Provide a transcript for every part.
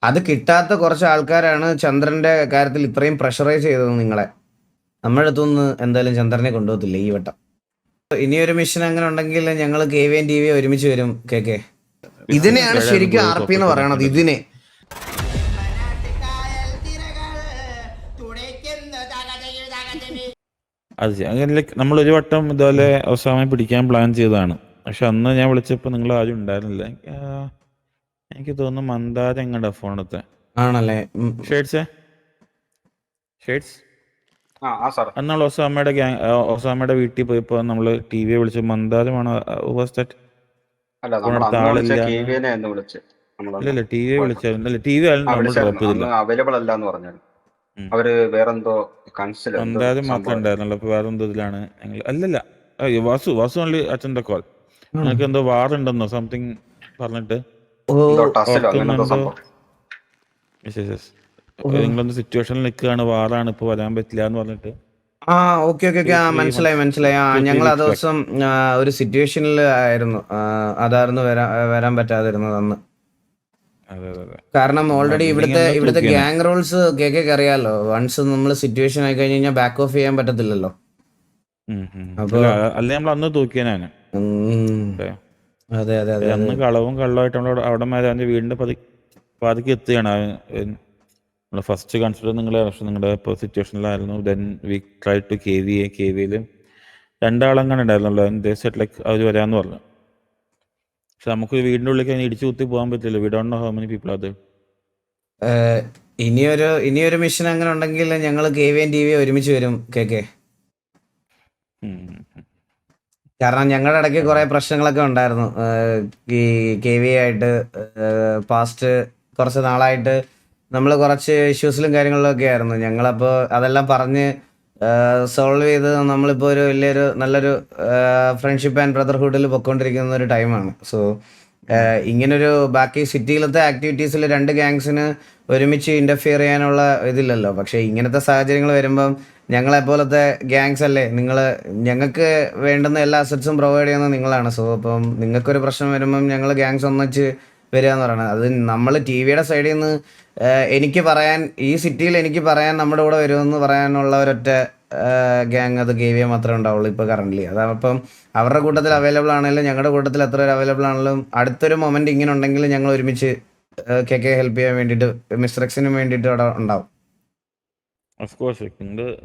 അത് കിട്ടാത്ത കുറച്ച് ആൾക്കാരാണ് ചന്ദ്രന്റെ കാര്യത്തിൽ ഇത്രയും പ്രഷറൈസ് ചെയ്തത് നിങ്ങളെ. നമ്മുടെ അടുത്തൊന്നും എന്തായാലും ചന്ദ്രനെ കൊണ്ടുപോകത്തില്ല ഈ വട്ടം. ഇനിയൊരു മിഷൻ അങ്ങനെ ഉണ്ടെങ്കിൽ ഞങ്ങൾ KVN TV ഒരുമിച്ച് വരും. KK ഇതിനെയാണ് ശരിക്കും RP എന്ന് പറയണത്. ഇതിനെ അത് ലൈക്ക് നമ്മൾ ഒരു വട്ടം ഇതുപോലെ ഒസാമയെ പിടിക്കാൻ പ്ലാൻ ചെയ്തതാണ്. പക്ഷെ അന്ന് ഞാൻ വിളിച്ചപ്പോൾ നിങ്ങൾ ആരും ഉണ്ടായിരുന്നില്ല. എനിക്ക് തോന്നുന്നു മന്ദാരം എങ്ങടെ ഫോൺ എടുത്തേ ആണല്ലേ. ഷേഡ്സ് അന്നാൾ ഒസാമയുടെ വീട്ടിൽ പോയപ്പോൾ നമ്മൾ TV വിളിച്ച് മന്ദാരമാണ് ഇല്ലല്ല TV വിളിച്ചായിരുന്നു. TV നമ്മൾ ഡ്രോപ്പ് ചെയ്തില്ല. മന്ദാരം മാത്രമേ ഉണ്ടായിരുന്നുള്ളൂ. അപ്പൊ വേറെ എന്തോ ഇതിലാണ് ഞങ്ങൾ അല്ലല്ല വാസു ഓൺലി അച്ഛൻ്റെ കോൾ. നിങ്ങൾക്ക് എന്തോ വാറുണ്ടെന്നോ സംതിങ് പറഞ്ഞിട്ട് നിങ്ങളൊന്ന് സിറ്റുവേഷനിൽ നിൽക്കുകയാണ്, വാറാണ്, ഇപ്പൊ വരാൻ പറ്റില്ല എന്ന് പറഞ്ഞിട്ട്. ഓക്കെ മനസ്സിലായി. ഞങ്ങൾ ആ ദിവസം ഒരു സിറ്റുവേഷനിൽ ആയിരുന്നു. അതായിരുന്നു വരാൻ പറ്റാതിരുന്നത് അന്ന്. കാരണം ഓൾറെഡി ഇവിടുത്തെ ഗ്യാങ് റൂൾസ് KK അറിയാലോ. വൺസ് നമ്മൾ സിറ്റുവേഷൻ ആയി കഴിഞ്ഞ് കഴിഞ്ഞാൽ ബാക്ക് ഓഫ് ചെയ്യാൻ പറ്റത്തില്ലല്ലോ. അപ്പൊ അല്ല നമ്മൾ അന്ന് തൂക്കിയനാണ്. അതെ അന്ന് കള്ളമായിട്ട് നമ്മൾ അവിടെ അവന്റെ വീടിന്റെ പതുക്കെ എത്തുകയാണ്. ഫസ്റ്റ് കൺസിഡർ നിങ്ങളുടെ സിറ്റുവേഷനിലായിരുന്നു. ദെൻ വി ട്രൈ ടു KVയിൽ രണ്ടാളങ്ങനെ ഉണ്ടായിരുന്നല്ലോ. ലൈക്ക് അവർ വരാന്ന് പറഞ്ഞു. പക്ഷെ നമുക്ക് വീടിന്റെ ഉള്ളിൽ കഴിഞ്ഞ് ഇടിച്ചു കുത്തി പോകാൻ പറ്റില്ല. We don't know how many people അത്. ഇനിയൊരു മിഷൻ അങ്ങനെ ഉണ്ടെങ്കിൽ ഞങ്ങൾ KVN TV ഒരുമിച്ച് വരും. KK കാരണം ഞങ്ങളുടെ ഇടയ്ക്ക് കുറെ പ്രശ്നങ്ങളൊക്കെ ഉണ്ടായിരുന്നു. ഈ KV ആയിട്ട് പാസ്റ്റ് കുറച്ച് നാളായിട്ട് നമ്മൾ കുറച്ച് ഇഷ്യൂസിലും കാര്യങ്ങളിലൊക്കെ ആയിരുന്നു. ഞങ്ങളപ്പോൾ അതെല്ലാം പറഞ്ഞ് സോൾവ് ചെയ്ത് നമ്മളിപ്പോൾ ഒരു നല്ലൊരു ഫ്രണ്ട്ഷിപ്പ് ആൻഡ് ബ്രദർഹുഡിൽ പൊയ്ക്കൊണ്ടിരിക്കുന്ന ഒരു ടൈമാണ്. സോ ഇങ്ങനൊരു ബാക്കി സിറ്റിയിലത്തെ ആക്ടിവിറ്റീസിൽ രണ്ട് ഗ്യാങ്സിന് ഒരുമിച്ച് ഇൻ്റർഫിയർ ചെയ്യാനുള്ള ഇതില്ലല്ലോ. പക്ഷേ ഇങ്ങനത്തെ സാഹചര്യങ്ങൾ വരുമ്പം ഞങ്ങളെപ്പോലത്തെ ഗ്യാങ്സ് അല്ലേ ഞങ്ങൾക്ക് വേണ്ടുന്ന എല്ലാ അസറ്റ്സും പ്രൊവൈഡ് ചെയ്യുന്നത് നിങ്ങളാണ്. സോ അപ്പം നിങ്ങൾക്കൊരു പ്രശ്നം വരുമ്പം ഞങ്ങൾ ഗ്യാങ്സ് ഒന്നിച്ച് വരിക എന്ന് പറയുന്നത് അത് നമ്മൾ TV സൈഡിൽ നിന്ന് എനിക്ക് പറയാൻ, ഈ സിറ്റിയിൽ എനിക്ക് പറയാൻ നമ്മുടെ കൂടെ വരുമെന്ന് പറയാനുള്ള ഒരൊറ്റ ഗ്യാങ് അത് KV മാത്രമേ ഉണ്ടാവുള്ളൂ ഇപ്പോൾ കറൻ്റ്ലി. അതപ്പം അവരുടെ കൂട്ടത്തിൽ അവൈലബിൾ ആണെങ്കിലും ഞങ്ങളുടെ കൂട്ടത്തിൽ എത്ര പേര് അവൈലബിൾ ആണെങ്കിലും അടുത്തൊരു മൊമെന്റ് ഇങ്ങനെ ഉണ്ടെങ്കിൽ ഞങ്ങൾ ഒരുമിച്ച് KK ഹെൽപ്പ് ചെയ്യാൻ വേണ്ടിയിട്ട് മിസ്റ്റർ എക്സിനും വേണ്ടിയിട്ട് അവിടെ ഉണ്ടാവും. ഓഫ് കോഴ്സ്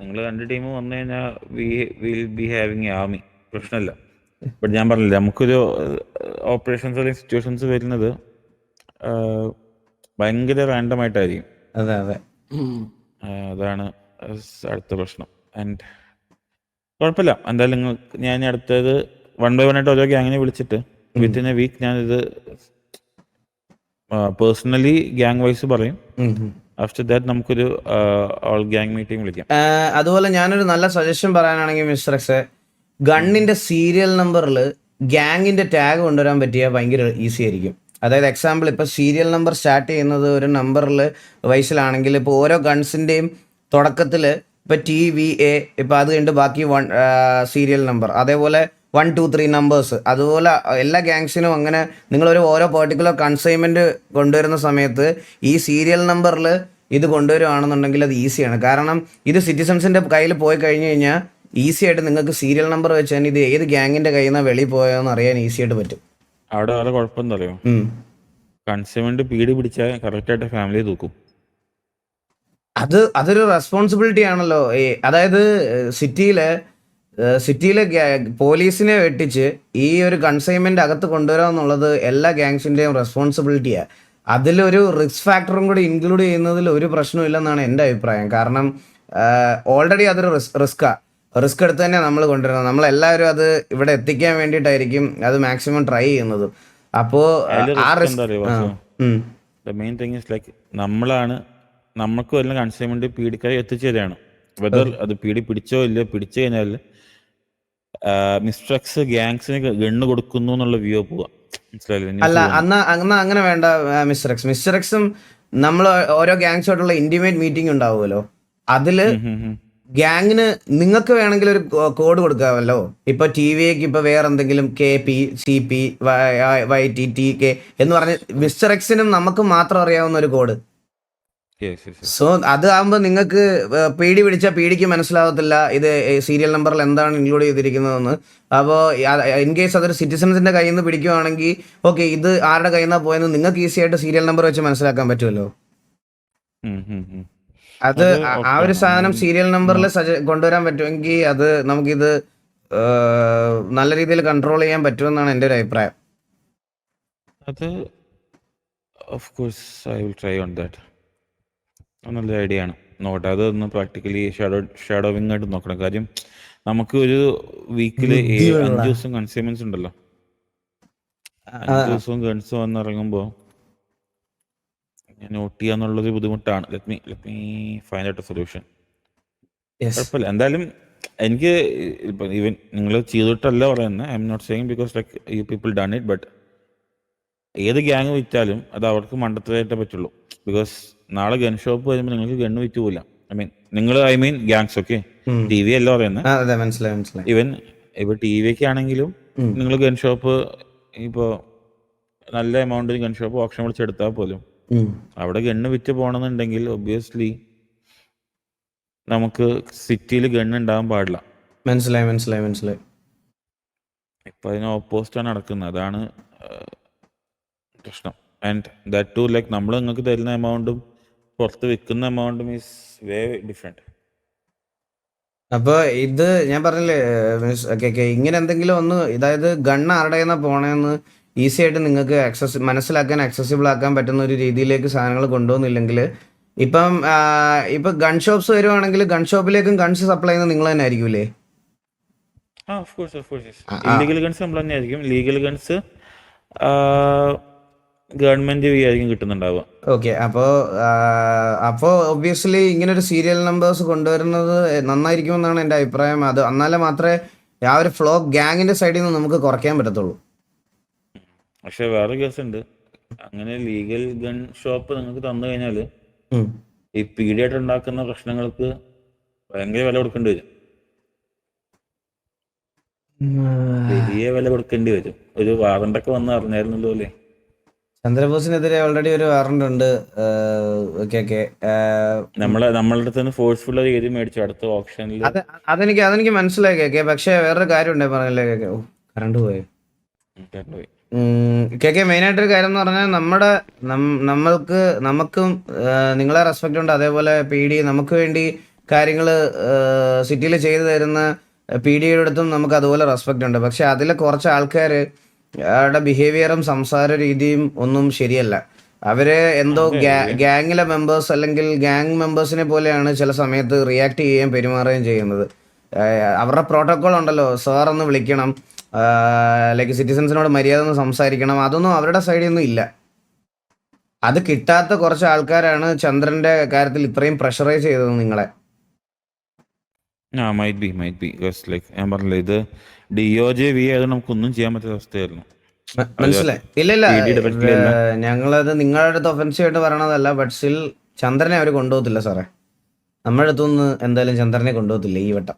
നിങ്ങൾ രണ്ട് ടീം വന്നു കഴിഞ്ഞാൽ will be having A army, പ്രശ്നമില്ല. ബട്ട് ഞാൻ പറഞ്ഞില്ല, നമുക്കൊരു ഓപ്പറേഷൻസ് അല്ലെങ്കിൽ സിറ്റുവേഷൻസ് വരുന്നത് ഭയങ്കര റാൻഡം ആയിട്ടായിരിക്കും. അതെ അതാണ് അടുത്ത പ്രശ്നം. ആൻഡ് കുഴപ്പമില്ല, എന്തായാലും ഞാൻ അടുത്തത് 1 by 1 ആയിട്ട് ഓരോ ഗ്യാങ്ങിനെ വിളിച്ചിട്ട് വിത്തിൻ എ വീക്ക് ഞാനിത് പേഴ്സണലി ഗ്യാങ് വൈസ് പറയും. ആഫ്റ്റർ ദാറ്റ് നമുക്കൊരു ഓൾ ഗ്യാങ് മീറ്റിംഗ് വിളിക്കാം. അതുപോലെ ഞാനൊരു നല്ല സജഷൻ പറയാനാണെങ്കിൽ മിസ്റ്റർ എക്സ്, ഗണ്ണിന്റെ സീരിയൽ നമ്പറിൽ ഗ്യാങ്ങിന്റെ ടാഗ് കൊണ്ടുവരാൻ പറ്റിയാൽ ഭയങ്കര ഈസി ആയിരിക്കും. അതായത് എക്സാമ്പിൾ ഇപ്പോൾ സീരിയൽ നമ്പർ സ്റ്റാർട്ട് ചെയ്യുന്നത് ഒരു നമ്പറിൽ വയസ്സിലാണെങ്കിൽ ഇപ്പോൾ ഓരോ ഗൺസിൻ്റെയും തുടക്കത്തിൽ ഇപ്പോൾ TVA, ഇപ്പോൾ അത് കഴിഞ്ഞിട്ട് ബാക്കി സീരിയൽ നമ്പർ, അതേപോലെ 1 2 3 നമ്പേഴ്സ്, അതുപോലെ എല്ലാ ഗ്യാങ്സിനും അങ്ങനെ നിങ്ങളൊരു ഓരോ പെർട്ടിക്കുലർ കൺസൈൻമെൻറ്റ് കൊണ്ടുവരുന്ന സമയത്ത് ഈ സീരിയൽ നമ്പറിൽ ഇത് കൊണ്ടുവരുവാണെന്നുണ്ടെങ്കിൽ അത് ഈസിയാണ്. കാരണം ഇത് സിറ്റിസൺസിൻ്റെ കയ്യിൽ പോയി കഴിഞ്ഞ് കഴിഞ്ഞാൽ ഈസി ആയിട്ട് നിങ്ങൾക്ക് സീരിയൽ നമ്പർ വെച്ച് തന്നെ ഇത് ഏത് ഗ്യാങ്ങിൻ്റെ കയ്യിൽ നിന്നാണ് വെളിയിൽ പോയതെന്ന് അറിയാൻ ഈസി ആയിട്ട് പറ്റും. അവിടെ വേറെ കുഴപ്പമെന്ന് അറിയോ, കൺസ്യൂമന്റ് പീടി പിടിച്ചാൽ കറക്റ്റായിട്ട് ഫാമിലി തൂക്കും. അതൊരു റെസ്പോൺസിബിലിറ്റി ആണല്ലോ. അതായത് സിറ്റിയിലെ പോലീസിനെ വെട്ടിച്ച് ഈ ഒരു കൺസൈൻമെന്റ് അകത്ത് കൊണ്ടുവരിക എന്നുള്ളത് എല്ലാ ഗ്യാങ്സിന്റെയും റെസ്പോൺസിബിലിറ്റിയാണ്. അതിലൊരു റിസ്ക് ഫാക്ടറും കൂടി ഇൻക്ലൂഡ് ചെയ്യുന്നതിൽ ഒരു പ്രശ്നമില്ലെന്നാണ് എൻ്റെ അഭിപ്രായം. കാരണം ഓൾറെഡി അതൊരു റിസ്ക് എടുത്ത് തന്നെ നമ്മൾ കൊണ്ടുവരുന്നത്. നമ്മളെല്ലാവരും അത് ഇവിടെ എത്തിക്കാൻ വേണ്ടിയിട്ടായിരിക്കും അത് മാക്സിമം ട്രൈ ചെയ്യുന്നത്. അപ്പോൾ മെയിൻ തിങ് ഇസ് ലൈക്ക് നമുക്ക് വല്ല കൺസൈൻമെന്റ് പീഡിക്കായി എത്തിച്ചു തരാണ്. വെദർ അത് പിടിച്ചോ ഇല്ല, പിടിച്ചു കഴിഞ്ഞാൽ മിസ്റ്റർ എക്സ് ഗ്യാങ്സിന് ഗണ്ണ് കൊടുക്കുന്നു എന്നുള്ള വ്യൂ പോവാ. അല്ല, അന്ന് അങ്ങനെ വേണ്ട മിസ്റ്റർ എക്സും നമ്മൾ ഓരോ ഗ്യാങ്സുമായിട്ടുള്ള ഇന്റിമേറ്റ് മീറ്റിംഗ് ഉണ്ടാവുമല്ലോ, അതില് ഗ്യാങ്ങിന് നിങ്ങൾക്ക് വേണമെങ്കിൽ ഒരു കോഡ് കൊടുക്കാമല്ലോ. ഇപ്പൊ TVക്ക് ഇപ്പൊ വേറെ എന്തെങ്കിലും KP CP YT TK എന്ന് പറഞ്ഞ് മിസ്റ്റർ എക്സിനും നമുക്ക് മാത്രം അറിയാവുന്ന ഒരു code yes yes yes. So അത് ആകുമ്പോൾ നിങ്ങൾക്ക് പേടി പിടിച്ചാൽ പേടിക്ക് മനസ്സിലാവത്തില്ല ഇത് സീരിയൽ നമ്പറിൽ എന്താണ് ഇൻക്ലൂഡ് ചെയ്തിരിക്കുന്നതെന്ന്. അപ്പോൾ ഇൻ കേസ് അതൊരു സിറ്റിസൺസിന്റെ കയ്യിൽ നിന്ന് പിടിക്കുവാണെങ്കിൽ ഓക്കെ ഇത് ആരുടെ കയ്യിൽ നിന്നാണ് പോയെന്ന് നിങ്ങൾക്ക് ഈസി ആയിട്ട് സീരിയൽ നമ്പർ വെച്ച് മനസ്സിലാക്കാൻ പറ്റുമല്ലോ. അത് അത് ആ ഒരു ഓക്കെയാണ്. സാധനം സീരിയൽ നമ്പറിൽ കൊണ്ടുവരാൻ പറ്റുമെങ്കിൽ അത് നമുക്കിത് നല്ല രീതിയിൽ കൺട്രോൾ ചെയ്യാൻ പറ്റുമെന്നാണ് എൻ്റെ ഒരു അഭിപ്രായം. അത് of course I will try on that. നല്ല ഐഡിയ ആണ്. നോട്ടെ അതൊന്ന് പ്രാക്ടിക്കലി ഷാഡോവിങ് ആയിട്ട് നോക്കണം. കാര്യം നമുക്ക് ഒരു വീക്കിൽ ബുദ്ധിയുള്ള 5 ദിവസം കൺസ്യൂമൻസ് ഉണ്ടല്ലോ. 5 ദിവസവും ഗൺസ് വന്നിറങ്ങുമ്പോൾ നോട്ട് ചെയ്യാന്നുള്ളൊരു ബുദ്ധിമുട്ടാണ്. Let me find out a solution. Yes കുഴപ്പമില്ല. എന്തായാലും എനിക്ക് ഇപ്പം ഈവൻ നിങ്ങൾ ചെയ്തിട്ടല്ല പറയുന്നത്. I am not saying because like you people done it. But ഏത് ഗ്യാങ് വിറ്റാലും അത് അവർക്ക് മണ്ടത്തരായിട്ടേ പറ്റുള്ളൂ. ബിക്കോസ് നാളെ ഗൺ ഷോപ്പ് വരുമ്പോൾ നിങ്ങൾക്ക് ഗണ്ണ് വിറ്റ് പോകില്ല. I mean gangs. Okay, T V അല്ല പറയുന്നത്. അതെ മനസ്സിലായി. ഈവൻ ഇപ്പോൾ ടി വി ഒക്കെ ആണെങ്കിലും നിങ്ങൾ ഗൺ ഷോപ്പ് ഇപ്പോൾ നല്ല എമൗണ്ട് ഗൺ ഷോപ്പ് ഓപ്ഷൻ വിളിച്ചെടുത്താൽ പോലും അവിടെ ഗണ്ണ് വിറ്റ് പോകണമെന്നുണ്ടെങ്കിൽ ഒബ്വിയസ്ലി നമുക്ക് സിറ്റിയിൽ ഗണ്ണ് ഉണ്ടാകാൻ പാടില്ല. മനസ്സിലായി. ഇപ്പം അതിന് ഓപ്പോസിറ്റാണ് നടക്കുന്നത്. അതാണ് പ്രശ്നം. ആൻഡ് ദാറ്റ് ടു ലൈക്ക് നമ്മൾ നിങ്ങൾക്ക് തരുന്ന എമൗണ്ടും പുറത്ത് വിൽക്കുന്ന എമൗണ്ടും ഈസ് വേ ഡിഫറെൻറ്റ്. അപ്പോൾ ഇത് ഞാൻ പറഞ്ഞില്ലേ ഇങ്ങനെ എന്തെങ്കിലും ഒന്ന്, അതായത് ഗണ്ണ് ആരുടെ കയ്യിൽ നിന്നാണ് പോണേന്ന് ഈസി ആയിട്ട് നിങ്ങൾക്ക് മനസ്സിലാക്കാൻ അക്സസിബിൾ ആക്കാൻ പറ്റുന്ന ഒരു രീതിയിലേക്ക് സാധനങ്ങൾ കൊണ്ടുപോകുന്നില്ലെങ്കിൽ ഇപ്പം ഗൺ ഷോപ്സ് വരുവാണെങ്കിൽ ഗൺ ഷോപ്പിലേക്കും ഗൺസ് സപ്ലൈ ചെയ്യുന്നത് നിങ്ങൾ തന്നെ ആയിരിക്കൂലേ? ഓഫ് കോഴ്സ് ഇല്ലീഗൽ ഗൺസ് നമ്മൾ തന്നെ ആയിരിക്കും. ലീഗൽ ഗൺസ് ഗവൺമെന്റ് വഴി ആയിരിക്കും കിട്ടുന്നുണ്ടാവുക. ഓക്കെ, അപ്പോൾ ഒബ്വിയസ്ലി ഇങ്ങനെ ഒരു സീരിയൽ നമ്പേഴ്സ് കൊണ്ടുവരുന്നത് നന്നായിരിക്കുമെന്നാണ് എൻ്റെ അഭിപ്രായം. അത് എന്നാലേ മാത്രമേ ആ ഒരു ഫ്ലോ ഗ്യാങ്ങിന്റെ സൈഡിൽ നിന്ന് നമുക്ക് കുറയ്ക്കാൻ പറ്റത്തുള്ളൂ. പക്ഷെ വേറെ കേസ് ഉണ്ട്. അങ്ങനെ ലീഗൽ ഗൺ ഷോപ്പ് നിങ്ങൾക്ക് തന്നു കഴിഞ്ഞാൽ ഈ പീഡിയായിട്ട് ഉണ്ടാക്കുന്ന പ്രശ്നങ്ങൾക്ക് ഭയങ്കര വില കൊടുക്കേണ്ടി വരും. വലിയ വില കൊടുക്കേണ്ടി വരും. ഒരു വാറണ്ടൊക്കെ വന്ന് അറിഞ്ഞായിരുന്നല്ലോ അല്ലേ? ചന്ദ്രബോസിനെതിരെ ഓൾറെഡി ഒരു വാറണ്ട് ഉണ്ട്. നമ്മളുടെ അടുത്ത് ഫോഴ്സ്ഫുൾ എഴുതി മേടിച്ചു അടുത്ത ഓപ്ഷനിൽ. അതെനിക്ക് മനസ്സിലായി പക്ഷെ വേറൊരു കാര്യം ഉണ്ടേ പറഞ്ഞില്ലേ കറണ്ട് പോയി. മെയിനായിട്ടൊരു കാര്യം എന്ന് പറഞ്ഞാൽ നമുക്കും നിങ്ങളെ റെസ്പെക്ട് ഉണ്ട്. അതേപോലെ PD നമുക്ക് വേണ്ടി കാര്യങ്ങൾ സിറ്റിയിൽ ചെയ്തു തരുന്ന PDയുടെ അടുത്തും നമുക്ക് അതുപോലെ റെസ്പെക്ട് ഉണ്ട്. പക്ഷെ അതിൽ കുറച്ച് ആൾക്കാർ അവരുടെ ബിഹേവിയറും സംസാര രീതിയും ഒന്നും ശരിയല്ല. അവര് എന്തോ ഗ്യാങ്ങിലെ മെമ്പേഴ്സ് അല്ലെങ്കിൽ ഗ്യാങ് മെമ്പേഴ്സിനെ പോലെയാണ് ചില സമയത്ത് റിയാക്ട് ചെയ്യുകയും പെരുമാറുകയും ചെയ്യുന്നത്. അവരുടെ പ്രോട്ടോകോൾ ഉണ്ടല്ലോ, സാർ എന്ന് വിളിക്കണം, ലൈക്ക് സിറ്റിസൺസിനോട് മര്യാദ ഒന്ന് സംസാരിക്കണം, അതൊന്നും അവരുടെ സൈഡിൽ ഒന്നും ഇല്ല. അത് കിട്ടാത്ത കുറച്ച് ആൾക്കാരാണ് ചന്ദ്രന്റെ കാര്യത്തിൽ ഇത്രയും പ്രഷറൈസ് ചെയ്തത് നിങ്ങളെ. മൈറ്റ് ബി ലൈക്ക് ഞാൻ പറഞ്ഞില്ല, ഇത് DOJ ആയതുകൊണ്ട് നമുക്കൊന്നും ചെയ്യാൻ പറ്റാത്ത അവസ്ഥയായിരുന്നു. മനസ്സിലായി. ഇല്ല ഞങ്ങളത് നിങ്ങളുടെ അടുത്ത് ഒഫൻസീവ് ആയിട്ട് പറയണതല്ല. ബട്ട് സ്റ്റിൽ ചന്ദ്രനെ അവർ കൊണ്ടുപോകത്തില്ല സാറേ. നമ്മുടെ അടുത്തൊന്നും എന്തായാലും ചന്ദ്രനെ കൊണ്ടുപോകത്തില്ല ഈ വട്ടം.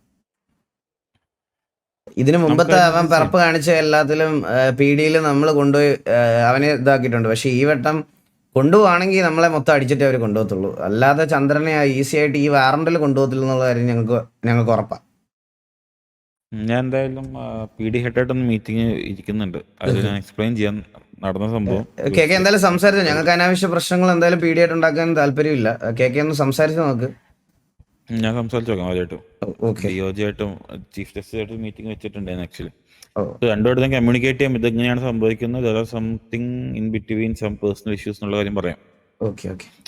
ഇതിനു മുമ്പത്തെ അവൻ പിറപ്പ് കാണിച്ച എല്ലാത്തിലും PDയിൽ നമ്മൾ കൊണ്ടുപോയി അവനെ ഇതാക്കിയിട്ടുണ്ട്. പക്ഷെ ഈ വട്ടം കൊണ്ടുപോവാണെങ്കിൽ നമ്മളെ മൊത്തം അടിച്ചിട്ടേ അവർ കൊണ്ടുപോകത്തുള്ളൂ. അല്ലാതെ ചന്ദ്രനെ ഈസി ആയിട്ട് ഈ വാറണ്ടിൽ കൊണ്ടുപോകത്തില്ല എന്നുള്ള കാര്യം ഞങ്ങൾക്ക് ഉറപ്പാണ്. ഞാൻ എന്തായാലും PD ഹെഡായിട്ടൊന്ന് മീറ്റിംഗ് ഇരിക്കുന്നുണ്ട്. അത് ഞാൻ എക്സ്പ്ലെയിൻ ചെയ്യാൻ നടന്ന സംഭവം. എന്തായാലും സംസാരിച്ചു. ഞങ്ങൾക്ക് അനാവശ്യ പ്രശ്നങ്ങൾ എന്തായാലും PD ആയിട്ട് ഉണ്ടാക്കാൻ താല്പര്യമില്ല. ഒന്ന് സംസാരിച്ച് നോക്ക്. ഞാൻ സംസാരിച്ചു നോക്കാം അവരായിട്ടും. DOJ ആയിട്ടും ചീഫ് ജസ്റ്റിസ് ആയിട്ടും മീറ്റിംഗ് വെച്ചിട്ടുണ്ടായിരുന്നു ആക്ച്വലി. രണ്ടുപേരും കമ്മ്യൂണിക്കേറ്റ് ചെയ്യാം. ഇതെങ്ങനെയാണ് സംഭവിക്കുന്നത്, something in between some personal issues എന്നുള്ള കാര്യം പറയാം.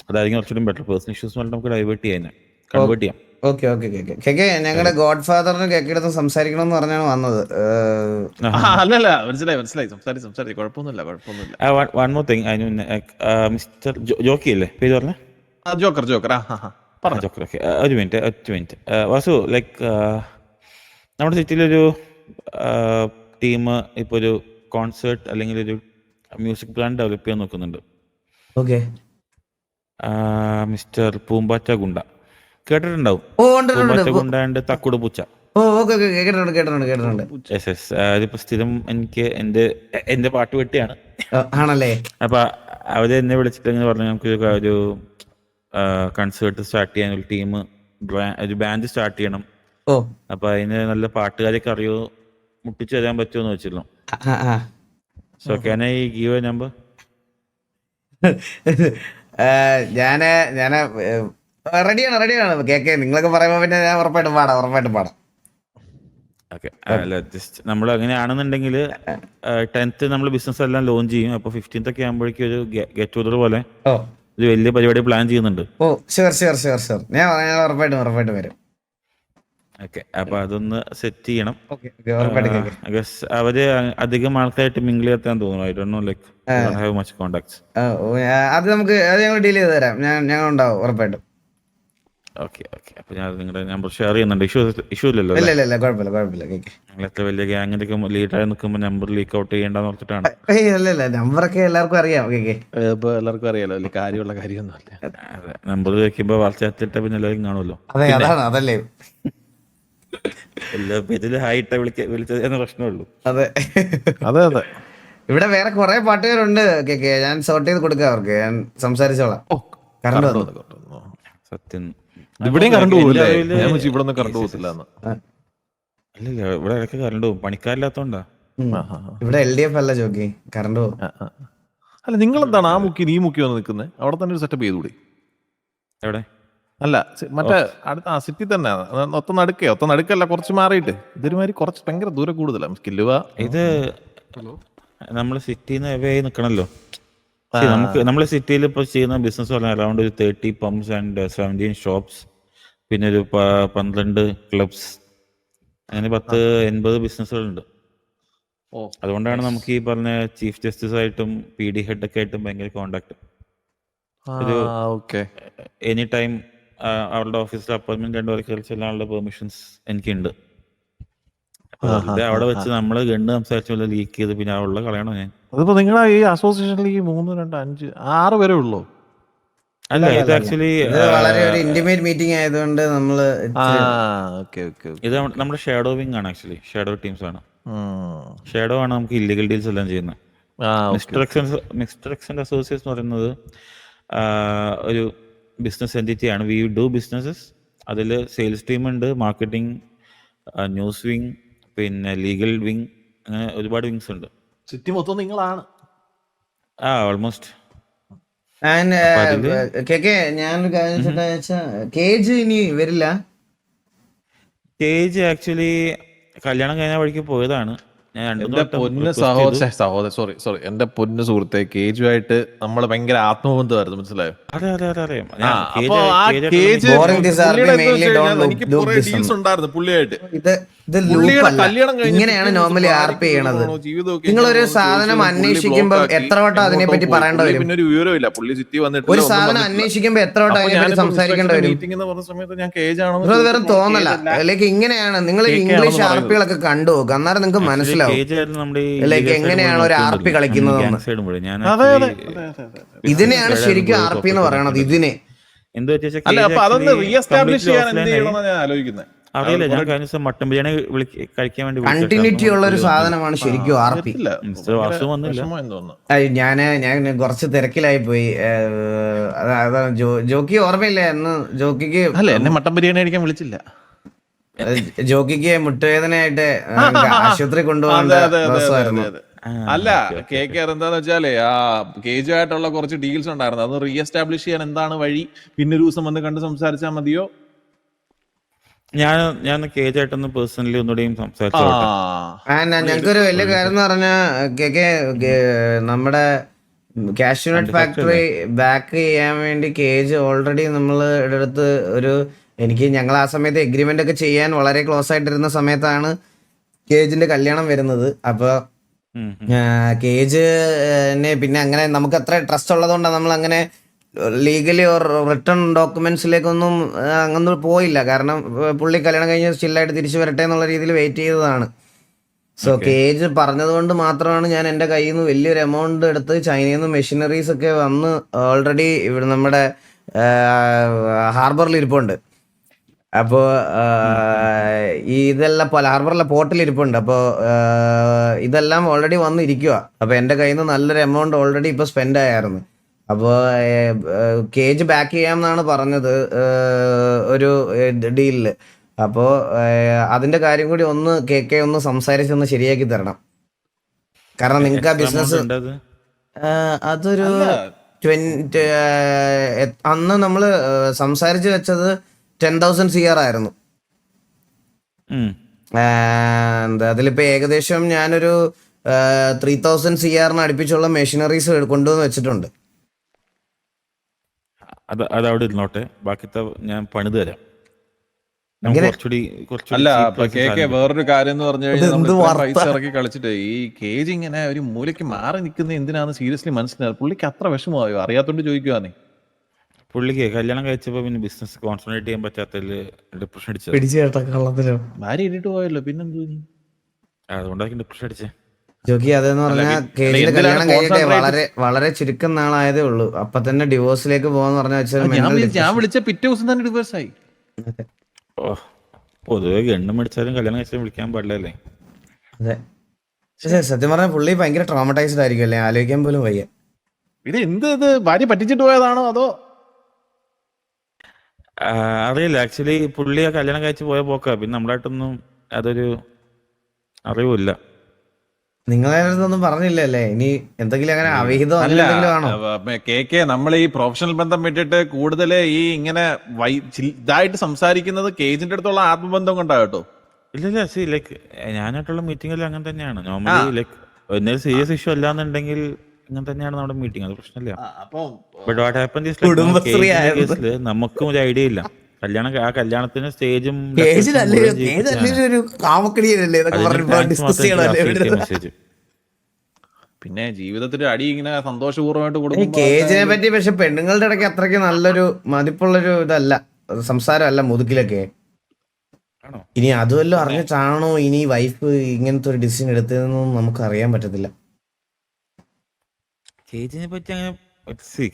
അതായിരിക്കും കുറച്ചുകൂടി ബെറ്റർ. പേഴ്സണൽ ഇഷ്യൂസ് നമുക്ക് ഡൈവേർട്ട് ചെയ്യാൻ കൺവേർട്ട് ചെയ്യാം. ഞങ്ങളുടെ ഗോഡ് ഫാദറിന് കേക്കെടുത്ത് സംസാരിക്കണം എന്ന് പറഞ്ഞാണ് വന്നത്. അല്ലല്ല മനസ്സിലായി സംസാരിച്ചു കുഴപ്പമൊന്നുമില്ല. One more thing, mister jockey അല്ലേ പേര് പറഞ്ഞേ? Joker Joker. ഓക്കെ, ഒരു മിനിറ്റ് വാസു. ലൈക്ക് നമ്മുടെ സിറ്റിയിലൊരു ടീം ഇപ്പോൾ ഒരു കോൺസേർട്ട് അല്ലെങ്കിൽ ഒരു മ്യൂസിക് പ്ലാൻ ഡെവലപ്പ് ചെയ്യാൻ നോക്കുന്നുണ്ട്. മിസ്റ്റർ പൂമ്പാറ്റ ഗുണ്ട കേട്ടിട്ടുണ്ടാവും. പൂമ്പാറ്റ ഗുണ്ട ആൻഡ് തക്കുട് പൂച്ച. അതിപ്പോ സ്ഥിരം എനിക്ക് എന്റെ പാട്ട് വെട്ടിയാണ്. ആണല്ലേ? അപ്പൊ അവര് എന്നെ വിളിച്ചിട്ട് എങ്ങനെ പറഞ്ഞു, നമുക്ക് ഒരു കൺസേർട്ട് സ്റ്റാർട്ട് ചെയ്യാൻ ഒരു ടീം, ഒരു ബാൻഡ് സ്റ്റാർട്ട് ചെയ്യണം. ഓ അപ്പൊ അതിന് നല്ല പാട്ടുകാരൊക്കെ അറിയോ, മുട്ടിച്ചു തരാൻ പറ്റുമോ വെച്ചിരുന്നു. So can I give A number? ഞാന് റെഡിയാണ് കേക്ക്. നിങ്ങളൊക്കെ പറയുമ്പോ പിന്നെ ഞാൻ ഉറപ്പായിട്ടും പാടാം. ഓക്കെ, അല്ല ജസ്റ്റ് നമ്മൾ അങ്ങനെയാണെന്നുണ്ടെങ്കിൽ 10th നമ്മൾ ബിസിനസ് എല്ലാം ലോഞ്ച് ചെയ്യും. അപ്പോൾ 15th ഒക്കെ ആകുമ്പോഴേക്കും ഒരു ഗെറ്റ് ടുഗദർ പോലെ ഓ ഒരു വലിയ പരിപാടി പ്ലാൻ ചെയ്യുന്നുണ്ട്. ഓ ഷുവർ ഞാൻ ഉറപ്പായിട്ടും വരും. ഓക്കെ, അപ്പൊ അതൊന്ന് സെറ്റ് ചെയ്യണം. ഉറപ്പായിട്ടും I guess അവര് അധികം ആൾക്കാരായിട്ട് മിങ്കിൾ ചെയ്യാൻ തോന്നുന്നു. I don't know, like have much contacts. അത് ഞങ്ങൾ ഡീൽ ചെയ്ത് തരാം. ഞങ്ങൾ ഉണ്ടാവും ഉറപ്പായിട്ടും. ഓക്കെ, അപ്പൊ ഞാൻ നിങ്ങളുടെ നമ്പർ ഷെയർ ചെയ്യുന്നുണ്ട്. ഇഷ്യൂ ഇല്ലല്ലോ? ഇല്ല കുഴപ്പമില്ല കേക്ക്. നിങ്ങൾ എത്ര വലിയ ഗ്യാങ്ങിന്റെ ഒക്കെ ലീഡറായി നിൽക്കുമ്പോൾ നമ്പർ ലീക്ക് ഔട്ട് ചെയ്യേണ്ടെന്ന് ഓർത്തിട്ടാണ്. ഇല്ല നമ്പറൊക്കെ എല്ലാവർക്കും അറിയാം കേക്ക്. ഇപ്പൊ എല്ലാവർക്കും അറിയാലോ, വലിയ കാര്യമുള്ള കാര്യമൊന്നുമല്ല. അതെ, നമ്പർ വെക്കുമ്പോ വളർച്ചത്തിട്ട പിന്നെ എല്ലാവരും കാണുമല്ലോ. അതല്ലേ എല്ലാ പേരിലും ഹായിട്ട വിളിച്ചതെന്ന പ്രശ്നമുള്ളൂ. അതെ. ഇവിടെ വേറെ കുറെ പാട്ടുകാരുണ്ട് കേക്ക്. ഞാൻ സോർട്ട് ചെയ്ത് കൊടുക്കാം അവർക്ക്. ഞാൻ സംസാരിച്ചോളാം. കറണ്ട് വന്നു. സത്യം, ഇവിടെയും കറണ്ട് പോകില്ലേ? ഇവിടെ ഒന്നും കറണ്ട് പോകത്തില്ല. അല്ലല്ല, ഇവിടെ ഇടയ്ക്ക് കറണ്ട് പോകും, പണിക്കാരില്ലാത്തോണ്ടാ. ഇവിടെ LDF അല്ല ജോക്കി, കറണ്ട് പോകും. അല്ല, നിങ്ങൾ എന്താണ് ആ മുക്കി ഈ മുക്കി വന്ന് നിൽക്കുന്നത്? അവിടെ തന്നെ ഒരു സെറ്റപ്പ് ചെയ്തുകൂടി? എവിടെ? അല്ല, മറ്റേ അടുത്ത സിറ്റി തന്നെ ഒത്ത നടുക്കല്ല, കുറച്ച് മാറിയിട്ട്. ഇതൊരുമാതിരി കുറച്ച് ഭയങ്കര ദൂരം കൂടുതലാണ്. സ്കില്ലുവ ഇത് നമ്മള് സിറ്റിന്ന് അവേ ആയി നിക്കണല്ലോ. നമുക്ക് നമ്മളെ സിറ്റിയിൽ ഇപ്പൊ ചെയ്യുന്ന ബിസിനസ് പറഞ്ഞാൽ അറൗണ്ട് ഒരു 30 പമ്പ്സ് ആൻഡ് 17 ഷോപ്സ്, പിന്നെ ഒരു 12 ക്ലബ്സ്, അങ്ങനെ 10-80 ബിസിനസ്സുകളുണ്ട്. അതുകൊണ്ടാണ് നമുക്ക് ഈ പറഞ്ഞ ചീഫ് ജസ്റ്റിസ് ആയിട്ടും PD ഹെഡ് ഒക്കെ ആയിട്ടും ഭയങ്കര കോണ്ടാക്ട്. എനി ടൈം അവരുടെ ഓഫീസിൽ അപ്പോയിന്റ്മെന്റ് 2 വരെ ചെല്ലാനുള്ള പെർമിഷൻസ് എനിക്കുണ്ട്. അവിടെ വെച്ച് നമ്മള് ഗണ്ട് സംസാരിച്ച ലീക്ക് ചെയ്ത് പിന്നെ അവിടെ കളയണോ ഞാൻ? അതിപ്പോ നിങ്ങളെ ഈ അസോസിയേഷനിൽ 3, 2, 5, 6 വരെ ഉള്ളൂ? അല്ല, ഇത് ആക്ച്വലി വളരെ ഒരു ഇന്റിമേറ്റ് മീറ്റിംഗ് ആയതുകൊണ്ട് നമ്മള് ഇത് നമ്മുടെ ഷാഡോ വിങ് ആണ്. ആക്ച്വലി ഷാഡോ ടീംസ് ആണ്. ഷാഡോ ആണ് നമുക്ക് ഇല്ലീഗൽ ഡീൽസ് എല്ലാം ചെയ്യുന്നത്. മിസ്റ്റർ എക്സന്റ് അസോസിയേറ്റ്സ് എന്ന് പറയുന്നത് ഒരു ബിസിനസ് എൻറ്റിറ്റി ആണ്. We do businesses. അതിൽ സെയിൽസ് ടീം ഉണ്ട്, മാർക്കറ്റിംഗ്, ന്യൂസ് വിങ്, പിന്നെ ലീഗൽ വിങ്, അങ്ങനെ ഒരുപാട് വിങ്സ് ഉണ്ട്. സിറ്റി മൊത്തം നിങ്ങളാണ്? ഓൾമോസ്റ്റ്. ഞാനൊരു കാര്യം കേജ് ഇനി വരില്ല. കേജ് ആക്ച്വലി കല്യാണം കഴിഞ്ഞ വഴിക്ക് പോയതാണ്. എന്റെ പൊന്ന് സോറി എന്റെ പൊന്ന് സുഹൃത്തെ, കേജുമായിട്ട് നമ്മള് ഭയങ്കര ആത്മബന്ധമായിരുന്നു, മനസ്സിലായോ? എനിക്ക് കുറെ ഡീൽസ് ഉണ്ടായിരുന്നു പുള്ളിയായിട്ട്. ഇങ്ങനെയാണ് നോർമലി RP ചെയ്യണത്. നിങ്ങളൊരു സാധനം അന്വേഷിക്കുമ്പോ എത്ര വട്ടം അതിനെ പറ്റി പറയേണ്ടി വരും? പിന്നെ ഒരു വിവരമില്ല. പുള്ളി സിറ്റി വന്നിട്ട് ഒരു സാധനം അന്വേഷിക്കുമ്പോ എത്ര വട്ടം അതിനെ പറ്റി സംസാരിക്കേണ്ടി വരും? മീറ്റിംഗ് എന്ന് പറഞ്ഞ സമയത്ത് ഞാൻ കേജാണോ വെറും തോന്നല. ലൈക്ക് ഇങ്ങനെയാണ് നിങ്ങൾ ഇംഗ്ലീഷ് RPകളൊക്കെ കണ്ടു നോക്കുക, അന്നേരം നിങ്ങൾക്ക് മനസ്സിലാവും ലൈക്ക് എങ്ങനെയാണ് ഒരു RP കളിക്കുന്നത്. ഇതിനെയാണ് ശരിക്കും RP എന്ന് പറയണത്. ഇതിനെ അറിയില്ല. ഞാൻ കഴിഞ്ഞ ദിവസം മട്ടൻ ബിരിയാണി കഴിക്കാൻ വേണ്ടി കണ്ടിന്യൂറ്റി ഉള്ള ഒരു സാധനമാണ് ശരിക്കും RP. ഞാൻ കുറച്ച് തിരക്കിലായി പോയി. ജോക്കി ഓർമ്മയില്ല എന്ന്? ജോക്കിക്ക് എന്നെ മട്ടൻ ബിരിയാണി കഴിക്കാൻ വിളിച്ചില്ല. ജോക്കിക്ക് മുട്ടുവേദനയായിട്ട് ആശുപത്രി കൊണ്ടുപോകേണ്ട ദിവസമായിരുന്നു. അല്ല, കേക്കർ എന്താന്ന് വെച്ചാലേ ആ കേജുമായിട്ടുള്ള കുറച്ച് ഡീൽസ് ഉണ്ടായിരുന്നു. അത് റീ എസ്റ്റാബ്ലിഷ് ചെയ്യാൻ എന്താണ് വഴി? പിന്നെ ഒരു ദിവസം വന്ന് കണ്ട് സംസാരിച്ചാൽ മതിയോ? ഞാൻ കേജായിട്ടൊന്ന് പേഴ്സണലി ഒന്നുകൂടെയും സംസാരിച്ചു. ഞങ്ങൾക്കൊരു വലിയ കാര്യം എന്ന് പറഞ്ഞാൽ നമ്മുടെ കാഷ്യൂനട്ട് ഫാക്ടറി ബാക്ക് ചെയ്യാൻ വേണ്ടി കേജ് ഓൾറെഡി നമ്മൾ എടുത്ത് ഞങ്ങൾ ആ സമയത്ത് എഗ്രിമെന്റ് ഒക്കെ ചെയ്യാൻ വളരെ ക്ലോസ് ആയിട്ടിരുന്ന സമയത്താണ് കേജിന്റെ കല്യാണം വരുന്നത്. അപ്പൊ കേജിനെ പിന്നെ അങ്ങനെ നമുക്ക് അത്ര ട്രസ്റ്റ് ഉള്ളതുകൊണ്ടാണ് നമ്മൾ അങ്ങനെ ലീഗലി റിട്ടേൺ ഡോക്യുമെന്റ്സിലേക്കൊന്നും അങ്ങനെ പോയില്ല. കാരണം പുള്ളി കല്യാണം കഴിഞ്ഞ് സ്റ്റില്ലായിട്ട് തിരിച്ചു വരട്ടെ എന്നുള്ള രീതിയിൽ വെയിറ്റ് ചെയ്തതാണ്. സോ കേജ് പറഞ്ഞത് കൊണ്ട് മാത്രമാണ് ഞാൻ എൻ്റെ കയ്യിൽ നിന്ന് വലിയൊരു എമൗണ്ട് എടുത്ത് ചൈനയിൽ നിന്ന് മെഷീനറീസ് ഒക്കെ വന്ന് ഓൾറെഡി ഇവിടെ നമ്മുടെ ഹാർബറിൽ ഇരിപ്പുണ്ട്. അപ്പോൾ ഇതെല്ലാം ഹാർബറിലെ പോർട്ടിൽ ഇരിപ്പുണ്ട്. അപ്പോൾ ഇതെല്ലാം ഓൾറെഡി വന്നിരിക്കുക. അപ്പോൾ എൻ്റെ കയ്യിൽ നിന്ന് നല്ലൊരു എമൗണ്ട് ഓൾറെഡി ഇപ്പോൾ സ്പെൻഡ് ആയിരുന്നു. അപ്പോൾ കേജ് ബാക്ക് ചെയ്യാമെന്നാണ് പറഞ്ഞത് ഒരു ഡീലിൽ. അപ്പോൾ അതിന്റെ കാര്യം കൂടി ഒന്ന് KK ഒന്ന് സംസാരിച്ചൊന്ന് ശരിയാക്കി തരണം. കാരണം നിങ്ങൾക്ക് ആ എത്ര ബിസിനസ് എമൗണ്ട് ഉണ്ട് അത്? അതൊരു അല്ല 20 അന്ന് നമ്മൾ സംസാരിച്ച് വെച്ചത് 10,000 CR ആയിരുന്നു. ഉം. എന്താ അതിലിപ്പോ ഏകദേശം ഞാനൊരു 3,000 CR അടുപ്പിച്ചുള്ള മെഷീനറീസ് കൊണ്ടുവന്ന് വെച്ചിട്ടുണ്ട്. അത് അവിടെ ഇരുന്നോട്ടെ, ബാക്കിത്തെ ഞാൻ പണിത് തരാം. നമുക്ക് ഇങ്ങനെ കുറച്ചുകൂടി അല്ല cheap അപ്പൊ price ൽ സാധനം കിട്ടും. വേറൊരു കാര്യം എന്ന് പറഞ്ഞു കഴിഞ്ഞാൽ നമ്മൾ ഇതെന്ത് ഇത്രയും വാർത്ത? പൈസ ഇറക്കി കളിച്ചിട്ട് ഈ കേജ് ഇങ്ങനെ ഒരു മൂലയ്ക്ക് മാറി നിൽക്കുന്ന എന്തിനാന്ന് സീരിയസ്ലി മനസ്സിലായി. പുള്ളിക്ക് അത്ര വിഷമമായോ? അറിയാത്തോണ്ട് ചോദിക്കുവാന്നേ. പുള്ളിക്ക് കല്യാണം കഴിച്ചപ്പോൾ പിന്നെ ബിസിനസ് കോൺസെൻട്രേറ്റ് ചെയ്യാൻ പറ്റാത്തതിൽ ഡിപ്രഷൻ അടിച്ചത്. പിടിച്ചു കേട്ട കള്ളത്തിലോ ഭാര്യ ഇട്ടിട്ട് പോയല്ലോ, പിന്നെന്തോ നീ? അതുകൊണ്ടായിരിക്കും ഡിപ്രഷൻ അടിച്ചേ. ജോക്കി അതെന്ന് അല്ല പറഞ്ഞാൽ അല്ല, കേജിന്റെ എന്തിനാണ് കല്യാണം കഴിഞ്ഞിട്ട് കോൺസെൻട്രേറ്റ്? വളരെ വളരെ ചുരുക്കം നാളായതേ ഉള്ളൂ. അപ്പൊ തന്നെ ഡിവോഴ്സിലേക്ക് പോകാന്ന് പറഞ്ഞ വെച്ചാൽ ഞാൻ മെന്റൽ ഞാൻ ഡിപ്രഷൻ. വിളിച്ച പിറ്റേ ദിവസം തന്നെ ഡിവേഴ്സ് ആയി. ഓ, പൊതുവെ ഗണ്ണ് മേടിച്ചാലും കല്യാണം കഴിച്ചാലും വിളിക്കാൻ പാടില്ലല്ലേ. അതെ. പക്ഷേ സത്യം പറഞ്ഞാൽ പുള്ളി ഭയങ്കര ട്രോമറ്റൈസ്ഡ് ആയിരിക്കും അല്ലേ, ആലോചിക്കാൻ പോലും വയ്യ. ഇത് ഭാര്യ പറ്റിച്ചിട്ട് പോയതാണോ അതോ? അറിയില്ല, ആക്ച്വലി പുള്ളി ആ കല്യാണം കഴിച്ച് പോയ പോക്കാ. പിന്നെ നമ്മളായിട്ടൊന്നും അതൊരു അറിവില്ല. നിങ്ങളെ അടുത്തൊന്നും പറഞ്ഞില്ലല്ലേ? ഇനി എന്തെങ്കിലും അങ്ങനെ അവിഹിതം അല്ല അങ്ങനെ എന്തെങ്കിലും ആണോ? KK, നമ്മൾ ഈ പ്രൊഫഷണൽ ബന്ധം വിട്ടിട്ട് കൂടുതൽ ഈ ഇങ്ങനെ ഇതായിട്ട് സംസാരിക്കുന്നത് കേജിന്റെ അടുത്തുള്ള ആത്മബന്ധം കൊണ്ടാ കേട്ടോ. ഇല്ല സി ലൈക്ക് ഞാനായിട്ടുള്ള മീറ്റിംഗിൽ അങ്ങനെ തന്നെയാണ് ആ നോർമലി. ലൈക്ക് എന്തെങ്കിലും സീരിയസ് ഇഷ്യൂ അല്ലാന്നുണ്ടെങ്കിൽ ഇങ്ങനെ തന്നെയാണ് നമ്മുടെ മീറ്റിംഗ്, അത് പ്രശ്നമില്ല. അപ്പം but what happen is like Kudumbashree കേജിന്റെ ആയിരുന്നു. കേസിൽ നമുക്കും ഒരു ഐഡിയ ഇല്ല. ആ കല്യാണത്തിന് സ്റ്റേജും കേജിലല്ലേ ഒരു കാമക്കടിയല്ലേ ഇതൊക്കെ അതിന്റെ പറഞ്ഞപ്പോ താങ്ക്സ് ഡിസ്കസ് മാത്രം എനിക്ക് ചെയ്യണല്ലേ ലാസ്റ്റ് കിട്ടിയ ഇവിടെ? മെസ്സേജ്. പിന്നെ ജീവിതത്തിൽ അടി ഇങ്ങനെ സന്തോഷപൂർവ്വമായിട്ട് ഈ കൊടുക്കുമ്പോ കേജിനെ അതൊക്കെ പറ്റി പക്ഷെ പെണ്ണുങ്ങളുടെ ഇടയ്ക്ക് അത്രയ്ക്ക് നല്ലൊരു മതിപ്പുള്ളൊരു ഇതല്ല, സംസാരമല്ല മുതുക്കിലൊക്കെ. ആണോ? ഇനി അതുമല്ലോ പിന്നെ അറിഞ്ഞിട്ടാണോ ഇനി വൈഫ് ഇങ്ങനത്തെ ഒരു ഡിസിഷൻ എടുത്തതെന്നും നമുക്ക് അറിയാൻ പറ്റത്തില്ല. കേജിനെ പറ്റി അങ്ങനെ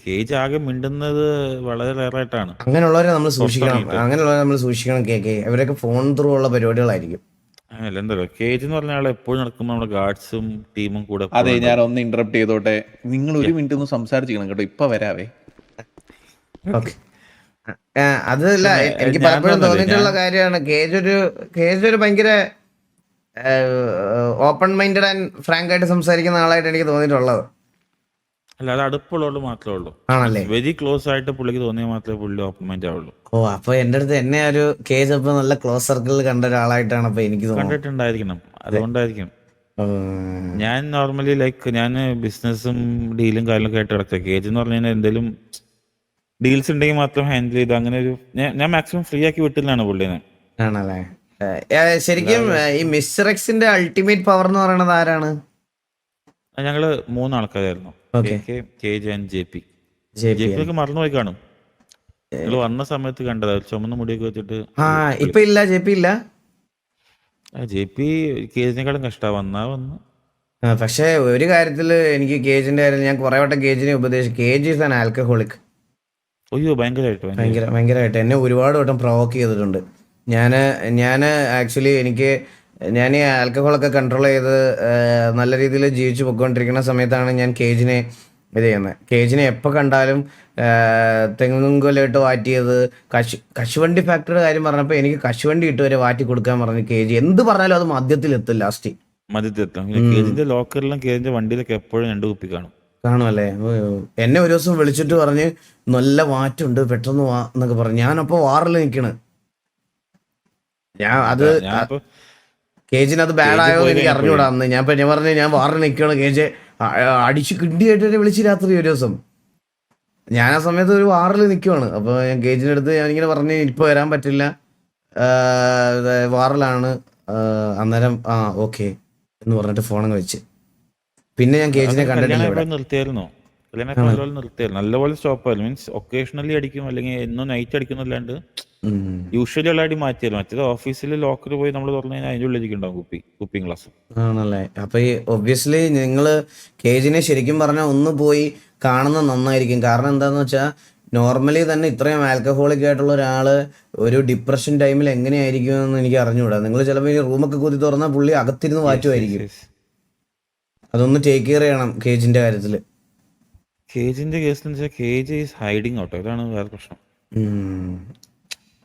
കേജ് ആകെ മിണ്ടുന്നത് വളരെ റയറായിട്ടാണ് അങ്ങനെയുള്ളവരെ നമ്മൾ സൂക്ഷിക്കണം, പുറത്തിറങ്ങിയിട്ട്. കേക്ക്. അവരൊക്കെ ഫോൺ ത്രൂ ഉള്ള പരിപാടികളായിരിക്കും. അങ്ങനല്ല, എന്താ പറയുക, കേജ് എന്ന് പറഞ്ഞ ആൾ എപ്പോഴും നടക്കുമ്പോൾ നമ്മുടെ ഗാർഡ്സും ടീമും കൂടെ അതെ, എപ്പോഴും ഞാൻ ഉണ്ടാവും. ഒന്ന് ഇന്ററപ്റ്റ് ചെയ്തോട്ടെ. നിങ്ങൾ ഒരു Yeah. മിനിറ്റ് ഒന്ന് സംസാരിച്ചിരിക്കണം കേട്ടോ, ഇപ്പൊ വരാവേ. ഓക്കെ. അതല്ല, എനിക്ക് ഞാൻ പലപ്പോഴും പറഞ്ഞല്ലേ, തോന്നിയിട്ടുള്ള കാര്യമാണ് കേജ് ഒരു ഭയങ്കര ഓപ്പൺ മൈൻഡഡ് ആൻഡ് ഫ്രാങ്ക് ആയിട്ട് സംസാരിക്കുന്ന ആളായിട്ട് എനിക്ക് തോന്നിയിട്ടുള്ളത്. അല്ല, അത് അടുപ്പുള്ളവരോട് മാത്രമേ ഉള്ളൂ. ആണല്ലേ? വെരി ക്ലോസ് ആയിട്ട് പുള്ളിക്ക് തോന്നിയാൽ മാത്രമേ പുള്ളി ഓപ്പൺ മൈൻഡ് ആവുള്ളൂ. ഓ, അപ്പൊ എന്റെ അടുത്ത് എന്നെ ഒരു കേജ് അപ്പൊ നല്ല ക്ലോസ് സർക്കിളിൽ കണ്ട ഒരാളായിട്ടാണ് അപ്പൊ എനിക്ക് തോന്നുന്നത്. കണ്ടിട്ടുണ്ടായിരിക്കണം, അതുകൊണ്ടായിരിക്കും. ഉം. ഞാൻ നോർമലി ലൈക്ക് ഞാൻ ബിസിനസ്സും ഡീലും കാര്യങ്ങളൊക്കെ ആയിട്ട് കിടക്കുക. കേജ് എന്ന് പറഞ്ഞു കഴിഞ്ഞാൽ എന്തെങ്കിലും ഡീൽസ് ഉണ്ടെങ്കിൽ മാത്രം ഹാൻഡിൽ ചെയ്ത് അങ്ങനെ ഒരു ഞാൻ മാക്സിമം ഫ്രീ ആക്കി വിട്ടില്ലാണ് പുള്ളിനെ. ആണല്ലേ? ശരിക്കും അല്ലാതെ ഈ മിസ്റ്റർ എക്സിന്റെ അൾട്ടിമേറ്റ് പവർ എന്ന് പറയുന്നത് ആരാണ്? ഞങ്ങള് 3 ആൾക്കാരായിരുന്നു, okay. KK, KJ and JP. JP JP ഒക്കെ മറന്നുപോയി കാണും. നിങ്ങൾ വന്ന സമയത്ത് കണ്ടതാ, ചുമന്ന മുടിയൊക്കെ വെച്ചിട്ട് ആ, പുള്ളി. ഇപ്പൊ ഇല്ല, JP ഇല്ല. JP കേജിനെക്കാളും കഷ്ടമാണ്, വന്ന് പക്ഷെ ഒരു കാര്യത്തില് എനിക്ക് കേജിന്റെ കാര്യം ഞാൻ കുറെ വട്ടം കേജിനെ ഉപദേശിച്ചു. Cage is an alcoholic. അയ്യോ ഭയങ്കരമായിട്ട്. ഭയങ്കരമായിട്ട് എന്നെ ഒരുപാട് വട്ടം പ്രൊവോക്ക് ചെയ്തിട്ടുണ്ട്. ഞാൻ ആക്ച്വലി ഞാൻ ഈ ആൽക്കഹോളൊക്കെ കൺട്രോൾ ചെയ്ത് നല്ല രീതിയിൽ ജീവിച്ചു പൊയ്ക്കൊണ്ടിരിക്കുന്ന സമയത്താണ് ഞാൻ കേജിനെ ഇത് ചെയ്യുന്നത്. കേജിനെ എപ്പോൾ കണ്ടാലും തെങ്ങുകൊലയിട്ട് വാറ്റിയത്, കശുവണ്ടി ഫാക്ടറിയുടെ കാര്യം പറഞ്ഞപ്പോൾ എനിക്ക് കശുവണ്ടി ഇട്ട് വരെ വാറ്റി കൊടുക്കാൻ പറഞ്ഞു. കേജി എന്ത് പറഞ്ഞാലും അത് മദ്യത്തിലെത്തും ലാസ്റ്റ്. മദ്യത്തെത്താം. കേജിന്റെ ലോക്കറിലും കേജിന്റെ വണ്ടിയിലൊക്കെ എപ്പോഴും 2 കുപ്പി കാണും. കാണുമല്ലേ? എന്നെ ഒരു ദിവസം വിളിച്ചിട്ട് പറഞ്ഞ് നല്ല വാറ്റുണ്ട്, പെട്ടെന്ന് വാ എന്നൊക്കെ പറഞ്ഞു. ഞാനപ്പോൾ വാറിൽ നിൽക്കണ്. അത് ഞാനിപ്പോ കേജിനത് ബാഡ് കേജ് ആയോ എന്ന് പോയി എനിക്ക് കഴിഞ്ഞപ്പോഴേ അറിഞ്ഞൂടാ. അന്ന് ഞാൻ പറഞ്ഞു ഞാൻ വാറിൽ നിൽക്കണം. കേജ് അടിച്ച് കിണ്ടിയായിട്ട് എന്നെ വിളിച്ച് രാത്രി ഒരു ദിവസം. ഞാൻ ആ സമയത്ത് ഒരു വാറിൽ നിൽക്കുവാണ്. അപ്പോൾ ഞാൻ കേജിൻ്റെ അടുത്ത് ഞാനിങ്ങനെ പറഞ്ഞ് ഇപ്പോൾ വരാൻ പറ്റില്ല, വാറിലാണ്. അന്നേരം ഓക്കെ എന്ന് പറഞ്ഞിട്ട് ഫോണങ്ങ് വെച്ച്. പിന്നെ ഞാൻ കേജിനെ കണ്ടിട്ടില്ല ഇവിടെ. നിർത്തിയായിരുന്നു. നല്ലപോലെ നിർത്തിയായിരുന്നു, നല്ലപോലെ സ്റ്റോപ്പ് ആയിരുന്നു. മീൻസ് ഒക്കേഷണലി അടിക്കും, അല്ലെങ്കിൽ എന്നും നൈറ്റ് അടിക്കുന്നില്ലാണ്ട് യൂഷ്വലി ഉള്ള അടി മാറ്റിയായിരുന്നു. മറ്റേത് ഓഫീസിൽ ലോക്കർ പോയി നമ്മൾ തുറന്നു കഴിഞ്ഞാൽ അതിൻ്റെ ഉള്ളിലേക്കുണ്ടാവും കുപ്പിയും ഗ്ലാസും. ആണല്ലേ? അപ്പൊ ഈ ഒബ്വിയസ്ലി നിങ്ങള് കേജിനെ ശരിക്കും പറഞ്ഞാൽ ഒന്ന് പോയി കാണുന്നത് നന്നായിരിക്കും. കാരണം എന്താന്ന് വെച്ചാൽ നോർമലി തന്നെ ഇത്രയും ആൽക്കഹോളിക് ആയിട്ടുള്ള ഒരാള് ഒരു ഡിപ്രഷൻ ടൈമിൽ എങ്ങനെയായിരിക്കും എന്ന് എനിക്ക് അറിഞ്ഞുകൂടാ. നിങ്ങൾ ചിലപ്പോൾ ഈ റൂമൊക്കെ കുത്തി തുറന്നാൽ പുള്ളി അകത്തിരുന്ന് മാറ്റുമായിരിക്കും. അതൊന്ന് ടേക്ക് കെയർ ചെയ്യണം കേജിന്റെ കാര്യത്തില്. കേജിന്റെ കേസ് എന്ന് വെച്ചാൽ കേജ് ഈസ് ഹൈഡിങ് ഔട്ട്, ഇതാണ് വേറെ പ്രശ്നം.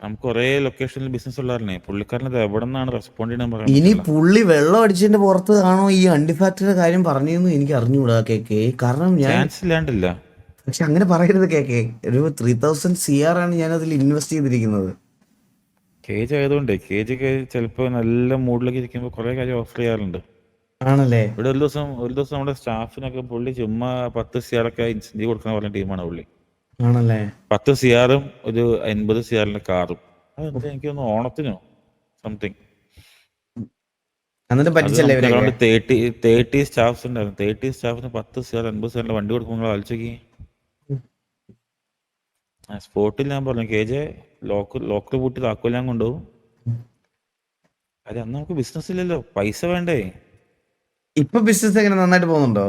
നമുക്ക് ഒരേ ലൊക്കേഷനിൽ ബിസിനസ് ഉള്ളവരനെ പുള്ളിക്കാരനത് എവിടെ നിന്നാണ് റെസ്പോണ്ട് ചെയ്യണമെന്ന് പറയാൻ ഇനി പറ്റില്ല. പുള്ളി വെള്ളം അടിച്ചതിന്റെ പുറത്ത് ആണോ ഈ അണ്ടിഫാക്ടറിയുടെ കാര്യം പറഞ്ഞതെന്ന് എനിക്ക് അറിഞ്ഞുകൂടാ കേക്ക്. കാരണം ഞാൻ ചാൻസ് ഇല്ലാണ്ടില്ല. പക്ഷെ അങ്ങനെ പറയരുത് കേക്ക്. ഒരു 3000 CR ആണ് ഞാൻ അതിൽ ഇൻവെസ്റ്റ് ചെയ്തിരിക്കുന്നത്. കേജ് ആയതുകൊണ്ട് കേജൊക്കെ ചിലപ്പോൾ നല്ല മൂഡിലൊക്കെ ഇരിക്കുമ്പോൾ കുറെ കാര്യം ഓഫർ ചെയ്യാറുണ്ട്. ആണല്ലേ? ഇവിടെ ഒരു ദിവസം നമ്മുടെ സ്റ്റാഫിനൊക്കെ പുള്ളി ചുമ്മാ 10 CR ഇൻസെന്റീവ് കൊടുക്കുന്ന പറഞ്ഞ ടീമാണ് പുള്ളി. ആണല്ലേ? 10 CR ഒരു 80 CR കാറും. അതെന്താ എനിക്ക് തോന്നുന്നു ഓണത്തിനോ സംതിങ്. എന്നിട്ട് അത് പറ്റിച്ചല്ലേ നമുക്ക് ഇവരൊക്കെ? അറൗണ്ട് 30 സ്റ്റാഫ്സ് ഉണ്ടായിരുന്നു. 30 സ്റ്റാഫിന് 10 CR 80 CR വണ്ടി കൊടുക്കുമ്പോൾ നിങ്ങൾ ആലോചിക്കി. സ്പോട്ടിൽ ഞാൻ പറഞ്ഞു കേജെ ലോക്കൽ പൂട്ടി താക്കോൽ ഞാൻ കൊണ്ടുപോകും. അത് അന്ന് നമുക്ക് ബിസിനസ് ഇല്ലല്ലോ, പൈസ വേണ്ടേ. ഇപ്പൊ ബിസിനസ് എങ്ങനെ നന്നായിട്ട് പോകുന്നുണ്ടോ?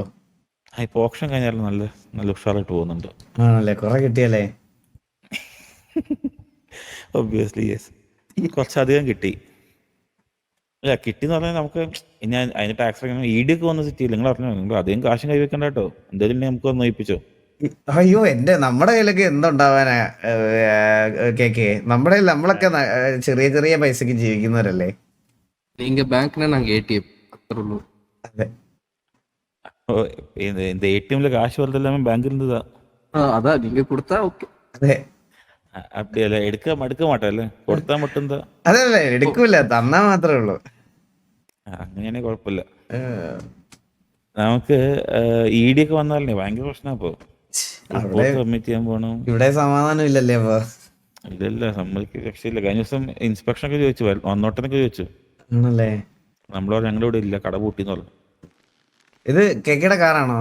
ഇപ്പൊ ഓപ്ഷൻ കഴിഞ്ഞാലും നല്ല നല്ല ഉഷാറായിട്ട് പോകുന്നുണ്ട്. ആണല്ലേ? കുറെ കിട്ടിയല്ലേ? ഒബ്വിയസ്ലി യെസ്, കുറച്ചധികം കിട്ടി. അല്ല കിട്ടിന്ന് പറഞ്ഞാൽ നമുക്ക് ഇനി അതിന് ടാക്സ് ED ഒക്കെ വന്ന സിറ്റിയിൽ നിങ്ങൾ അറിഞ്ഞോ, നിങ്ങൾ അധികം കാശും കൈവെക്കണ്ട കേട്ടോ. എന്തെങ്കിലും നമുക്ക് ഒന്ന് നോയിപ്പിച്ചോ. അയ്യോ, നമ്മുടെ കയ്യിലൊക്കെ എന്തുണ്ടാവാനാ കേക്ക്. നമ്മളൊക്കെ ചെറിയ ചെറിയ പൈസക്ക് ജീവിക്കുന്നവരല്ലേ. நீங்க பேங்க்னா நாங்க ATM அத்தர் உள்ளூர். അതെ. இந்த ATMல காசு வரதெல்லாமே பேங்க்ல இருந்து தான். அதான் நீங்க கொடுத்தா ஓகே. അതെ அப்படியല്ല എടുക്ക മാട്ടല്ലേ, കൊടുത്താൽ മട്ടുന്താ. അതല്ലേ, എടുക്കൂല, തന്നാ മാത്രമേ ഉള്ളൂ. അങ്ങനെയാണെങ്കിൽ കുഴപ്പമില്ല. നമുക്ക് ED ഒക്കെ വന്നാലേ ഭയങ്കര പ്രശ്നം. അപ്പൊ സബ്മിറ്റ് ചെയ്യാൻ പോകണം. ഇവിടെ സമാധാനം ഇല്ലല്ലേ അപ്പൊ? ഇല്ലല്ല, സമ്മതിക്ക് രക്ഷയില്ല. കഴിഞ്ഞ ദിവസം ഇൻസ്പെക്ഷൻ ഒക്കെ ചോദിച്ചു, വന്നോട്ടെന്നൊക്കെ ചോദിച്ചു. ആണല്ലേ? നമ്മളോ ഞങ്ങളുടെ ഇവിടെ ഇല്ല, കട പൂട്ടിന്ന് പറഞ്ഞു. ഇത് കേക്കയുടെ കാറാണോ?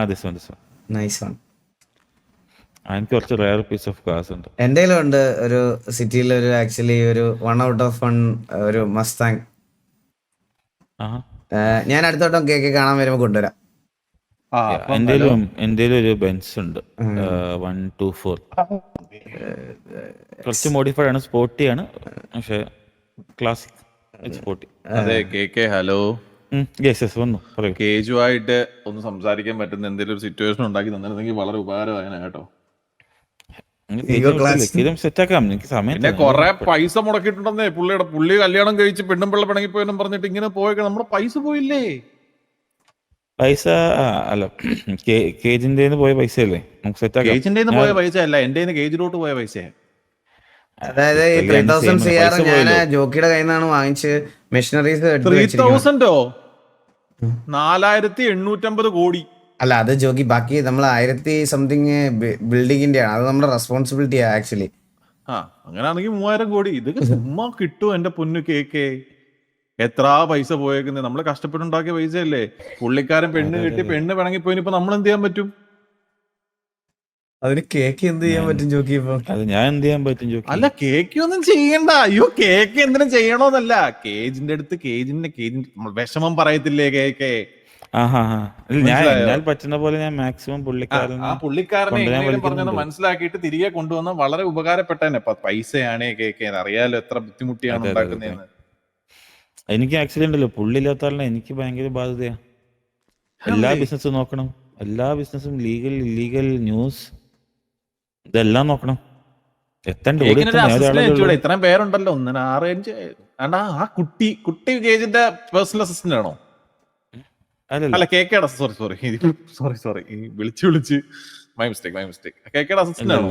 This one. Nice one. എനിക്ക് കുറച്ച് റയർ പീസ് ഓഫ് കാസ് ഉണ്ട്. എൻ്റെ ഉണ്ട് ഒരു സിറ്റിയിൽ ഒരു ആക്ച്വലി ഒരു 1 out of 1 ഒരു മസ്താങ്. ഞാൻ അടുത്തോട്ടം കേക്ക് കാണാൻ വരുമ്പോ കൊണ്ടുവരാം. എന്റെ ഒരു ബെൻസ് ഉണ്ട് 124. കുറച്ച് മോഡിഫൈഡ് ആണ്, സ്പോർട്ടിയാണ്, പക്ഷെ ക്ലാസിക് സ്പോർട്ടി. അതെ കേക്ക്. ഹലോ, വന്നു പറയൂ. കേജുമായിട്ട് ഒന്ന് സംസാരിക്കാൻ പറ്റുന്ന എന്തെങ്കിലും ഒരു സിറ്റുവേഷൻ ഉണ്ടാക്കി തന്നിരുന്നെങ്കിൽ വളരെ ഉപകാരമായേനെ കേട്ടോ. സെറ്റാക്കാം, എനിക്ക് സമയം. പിന്നെ കൊറേ പൈസ മുടക്കിയിട്ടുണ്ടെന്നേ പുള്ളി കല്യാണം കഴിച്ച് പെണ്ണും പിള്ള പിണങ്ങി പോയെന്നും പറഞ്ഞിട്ട് ഇങ്ങനെ പോയേക്കണം. നമ്മുടെ പൈസ പോയില്ലേ? പൈസ അല്ല, കേജിന്റെ പോയ പൈസ അല്ലേ നമുക്ക് സെറ്റാക്കാം. കേജിന്റെ പോയ പൈസ അല്ല, എന്റെ കേജിലോട്ട് പോയ പൈസ. അതായത് 3000 CR ഞാൻ ജോക്കിയുടെ കയ്യിൽ നിന്നാണ് വാങ്ങിച്ച് മെഷീനറീസ് 3000 4850 കോടി. അല്ല, അത് ജോക്കി. ബാക്കി നമ്മൾ 1000 സംതിങ് ബിൽഡിങ്ങിന്റെ ആണ്. അത് നമ്മുടെ റെസ്പോൺസിബിലിറ്റിയാ ആക്ച്വലി. അങ്ങനെയാണെങ്കിൽ 3000 കോടി. ഇതൊക്കെ ചുമ്മാ കിട്ടും എന്റെ പൊന്നു കേക്ക്. എത്ര പൈസ പോയേക്കുന്നത്? നമ്മള് കഷ്ടപ്പെട്ടുണ്ടാക്കിയ പൈസ അല്ലേ. പുള്ളിക്കാരൻ പെണ്ണ് കെട്ടി പെണ്ണ് പിണങ്ങി പോയിന് ഇപ്പൊ നമ്മൾ എന്ത് ചെയ്യാൻ പറ്റും? അതിന് കേക്ക് എന്ത് ചെയ്യാൻ പറ്റും ജോക്കി? ഇപ്പൊ അത് ഞാൻ എന്ത് ചെയ്യാൻ പറ്റും ജോക്കി? അല്ല, കേക്ക് ഒന്നും ചെയ്യണ്ട. അയ്യോ, കേക്ക് എന്തിനും ചെയ്യണോന്നല്ല. കേജിന്റെ അടുത്ത് കേജിന്റെ വിഷമം പറയത്തില്ലേ കേക്ക്? ഞാൻ പറ്റുന്ന പോലെ ഞാൻ മാക്സിമം പുള്ളിക്കാരനെ പറഞ്ഞത് മനസ്സിലാക്കിയിട്ട് തിരികെ കൊണ്ടുവന്ന വളരെ ഉപകാരപ്പെട്ടന്നെ. പൈസയാണേ കേക്ക്, അറിയാലോ എത്ര ബുദ്ധിമുട്ടിയാണ് ഉണ്ടാക്കുന്നതെന്ന്. എനിക്ക് ആക്ച്വലി ഉണ്ടല്ലോ, പുള്ളി ഇല്ലാത്ത എനിക്ക് ഭയങ്കര ബാധ്യതയാ. എല്ലാ ബിസിനസ്സും നോക്കണം, എല്ലാ ബിസിനസ്സും ലീഗൽ ഇല്ലീഗൽ ന്യൂസ് ഇതെല്ലാം നോക്കണം. ഇത്രയും പേരുണ്ടല്ലോ, 1 6 5. ആ കുട്ടി കേജിന്റെ പേഴ്സണൽ അസിസ്റ്റന്റ് ആണോ? അല്ല, കേക്കയുടെ സോറി വിളിച്ച് മൈ മിസ്റ്റേക്ക്. കേക്കയുടെ അസിസ്റ്റന്റ് ആണോ?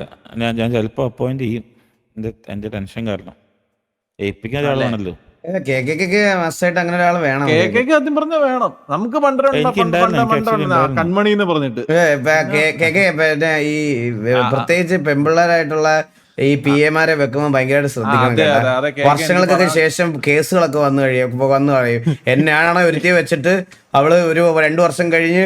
ഞാൻ ചിലപ്പോ അപ്പോയിന്റ് ചെയ്യും, എന്റെ ടെൻഷൻ കാരണം. ഏൽപ്പിക്കാൻ ഒരാളാണല്ലോ. കേക്കൊക്കെ മസ്റ്റായിട്ട് അങ്ങനെ ഒരാൾ വേണം. കേക്കൊക്കെ ആദ്യം പറഞ്ഞ വേണം. നമുക്ക് കൺമണി എന്ന് പറഞ്ഞിട്ട് ഈ പ്രത്യേകിച്ച് പെമ്പിള്ളേരായിട്ടുള്ള ഈ PA-മാരെ വെക്കുമ്പോൾ ഭയങ്കരമായിട്ട് ശ്രദ്ധിക്കണം. വർഷങ്ങൾക്കൊക്കെ ശേഷം കേസുകളൊക്കെ വന്നു കഴിയും. എന്നെയാണോ ഒരുത്തി വെച്ചിട്ട് അവള് ഒരു 2 വർഷം കഴിഞ്ഞ്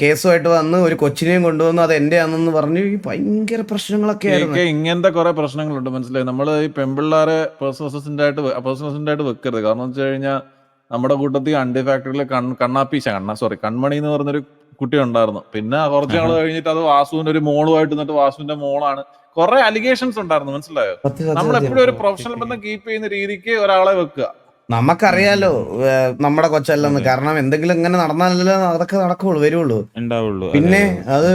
കേസുമായിട്ട് വന്ന് ഒരു കൊച്ചിനെയും കൊണ്ടുവന്നു, അത് എന്റെ ആണെന്ന് പറഞ്ഞു. ഭയങ്കര പ്രശ്നങ്ങളൊക്കെ ആയിരുന്നു. ഇങ്ങനത്തെ കുറെ പ്രശ്നങ്ങളുണ്ട്, മനസ്സിലായി. നമ്മള് ഈ പെമ്പിള്ളാരെ പേഴ്സണൽ അസിസ്റ്റന്റ് ആയിട്ട് വെക്കരുത്. കാരണം വെച്ച് കഴിഞ്ഞാൽ നമ്മുടെ കൂട്ടത്തിൽ അണ്ടി ഫാക്ടറിയിൽ കൺമണി എന്ന് പറഞ്ഞൊരു കുട്ടി ഉണ്ടായിരുന്നു. പിന്നെ കുറച്ച് നാൾ കഴിഞ്ഞിട്ട് അത് വാസുവിന്റെ ഒരു മോളുമായിട്ട് നിന്നിട്ട് വാസുവിന്റെ മോളാണ്. കുറെ അലിഗേഷൻസ് ഉണ്ടായിരുന്നു, മനസ്സിലായോ? നമ്മൾ എപ്പോഴും ഒരു പ്രൊഫഷണൽ ബന്ധം കീപ്പ് ചെയ്യുന്ന രീതിക്ക് ഒരാളെ വെക്കുക. നമുക്കറിയാലോ നമ്മുടെ കൊച്ചല്ലെന്ന്. കാരണം എന്തെങ്കിലും ഇങ്ങനെ നടന്നാലല്ലോ അതൊക്കെ നടക്കുള്ളൂ, വരുള്ളൂ. ഉണ്ടാവുള്ളൂ. പിന്നെ അത്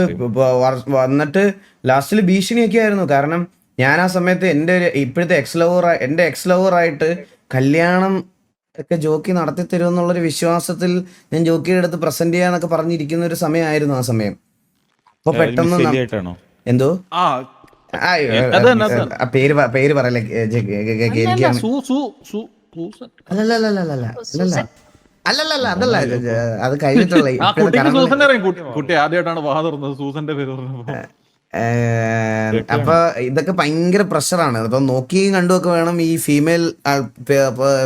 വന്നിട്ട് ലാസ്റ്റിൽ ഭീഷണിയൊക്കെ ആയിരുന്നു. കാരണം ഞാൻ ആ സമയത്ത് ഇപ്പോഴത്തെ എന്റെ എക്സ് ലവറായിട്ട് കല്യാണം ഒക്കെ ജോക്കി നടത്തി തരും എന്നുള്ളൊരു വിശ്വാസത്തിൽ ഞാൻ ജോക്കിയുടെ അടുത്ത് പ്രസന്റ് ചെയ്യാന്നൊക്കെ പറഞ്ഞിരിക്കുന്ന ഒരു സമയമായിരുന്നു ആ സമയം. അപ്പൊ പെട്ടെന്ന് ശരിയായിട്ടാണോ? എന്തോ ആ പേര് പറയല്ലേ അല്ലല്ല അതല്ല, അത് കഴിഞ്ഞിട്ടുള്ള ആ കുട്ടിക്ക് സൂസന്റെ അറിയാം. കുട്ടി ആദ്യമായിട്ടാണ് വാ തുറന്നത് സൂസന്റെ പേര് പറഞ്ഞപ്പോ. അപ്പൊ ഇതൊക്കെ ഭയങ്കര പ്രഷറാണ്. അപ്പൊ നോക്കിയും കണ്ടുമൊക്കെ വേണം ഈ ഫീമെയിൽ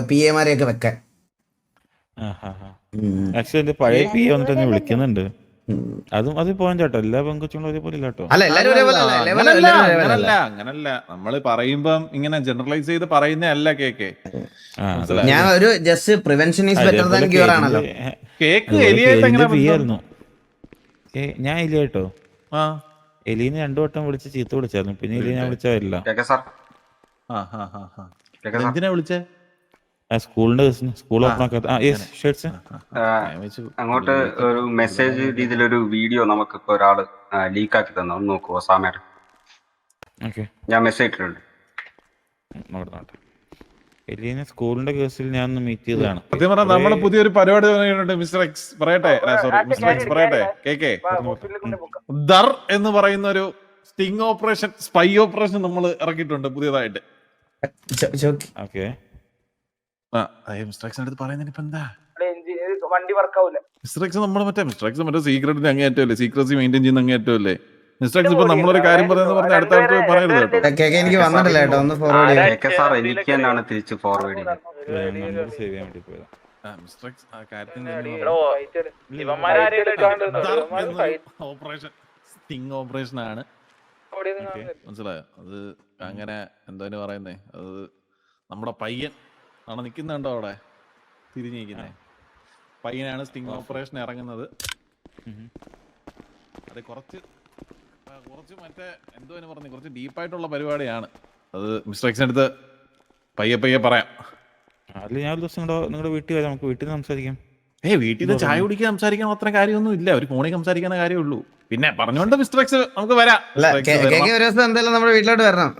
പി എമാരെയൊക്കെ വെക്കാൻ. ആക്ച്വലി പഴയ പി വന്നിട്ട് എന്നെ വിളിക്കുന്നുണ്ട്. അത് പോകാൻ ചേട്ടോ, എല്ലാ പെൺകൊച്ചുകളും ഒരേപോലെ ഇല്ല കേട്ടോ. അല്ല എല്ലാരും അങ്ങനല്ല നമ്മള് പറയുമ്പം ഇങ്ങനെ ജനറലൈസ് ചെയ്ത് പറയുന്ന അല്ല കേക്ക്. ഞാൻ ഒരു just prevention is better than cure ആണല്ലോ. കേക്ക് എലിയായിട്ട് എങ്ങനെ ആയിരുന്നു. ഞാൻ എലിയായിട്ടോ. ആ എലീനെ 2 വട്ടം വിളിച്ച് ചീത്ത വിളിച്ചായിരുന്നു. പിന്നെ എലീനെ ഞാൻ വിളിച്ചില്ല. എന്തിനാ വിളിച്ചേ? സ്കൂളിന്റെ സ്കൂൾ ഓപ്പൺ അങ്ങോട്ട് ഒരു മെസ്സേജ് രീതിയിലൊരു വീഡിയോ നമുക്ക് ഇപ്പൊ ഒരാള് ലീക്ക് ആക്കി തന്നു, ഒന്ന് നോക്കുവോ സാമേടെ? ഞാൻ മെസ്സേജ് ഇട്ടിട്ടുണ്ട്. എലീനെ സ്കൂളിന്റെ കേസിൽ ഞാൻ ഒന്ന് മീറ്റ് ചെയ്തതാണ്. സത്യം പറഞ്ഞാൽ നമ്മള് പുതിയൊരു പരിപാടി തുടങ്ങിയിട്ടുണ്ട്. മിസ്റ്റർ എക്സ് പറയട്ടെ, സോറി മിസ്റ്റർ എക്സ് പറയട്ടെ. കേക്കേ, ദർ എന്ന് പറയുന്ന ഒരു സ്റ്റിംഗ് ഓപ്പറേഷൻ, സ്പൈ ഓപ്പറേഷൻ നമ്മൾ ഇറക്കിയിട്ടുണ്ട് പുതിയതായിട്ട്. മിസ്റ്റർ എക്സിന്റെ അടുത്ത് പറയുന്നതിന് ഇപ്പൊ എന്താ? വണ്ടി വർക്കാവൂല. മിസ്റ്റർ എക്സ് നമ്മുടെ മിസ്റ്റർ എക്സ് മറ്റേ സീക്രട്ടിന്റെ അങ്ങേയറ്റല്ലേ, സീക്രസി മെയിൻറ്റെയിൻ ചെയ്യുന്ന അങ്ങേയറ്റല്ലേ. മിസ്റ്റർ എക്സ് ഇപ്പൊ നമ്മളൊരു കാര്യം പറയുന്നത് പറഞ്ഞ അടുത്ത പറയരുത് കേട്ടോ. എനിക്ക് വന്നിട്ടില്ല കേട്ടോ, ഒന്ന് ഫോർവേഡ് ചെയ്യാം. സാർ എനിക്ക് തന്നെയാണ് തിരിച്ച് ഫോർവേഡ് ചെയ്യുന്നത്. മിസ്റ്റർ എക്സ് ആ കാര്യത്തിന് ഓപ്പറേഷൻ സ്റ്റിംഗ് ഓപ്പറേഷൻ ആണ്, മനസ്സിലായോ? അത് അങ്ങനെ എന്താ പറയുന്നേ, അത് നമ്മുടെ പയ്യൻ ആണ് നിൽക്കുന്നുണ്ടോ അവിടെ തിരിഞ്ഞിരിക്കുന്നേ, പയ്യനാണ് സ്റ്റിംഗ് ഓപ്പറേഷൻ ഇറങ്ങുന്നത്. അത് കുറച്ച് മറ്റേ എന്തോ പറഞ്ഞു, കുറച്ച് ഡീപ്പായിട്ടുള്ള പരിപാടിയാണ് അത്. മിസ്റ്റർ എക്സിന്റെ അടുത്ത് പയ്യെ പറയാം. അതിൽ ഞാൻ ഒരു ദിവസം നിങ്ങളുടെ വീട്ടിൽ വരാം, നമുക്ക് വീട്ടിൽ സംസാരിക്കാം. വീട്ടിൽ നിന്ന് ചായ കുടിക്കാൻ സംസാരിക്കാൻ അത്ര കാര്യമൊന്നും ഇല്ല, ഒരു ഫോണിൽ സംസാരിക്കുന്ന കാര്യമുള്ളൂ. പിന്നെ പറഞ്ഞുകൊണ്ട് മിസ്റ്റർ എക്സ് നമുക്ക് വരാം. ഒരു ദിവസം എന്തായാലും നമ്മുടെ വീട്ടിലോട്ട് വരണം.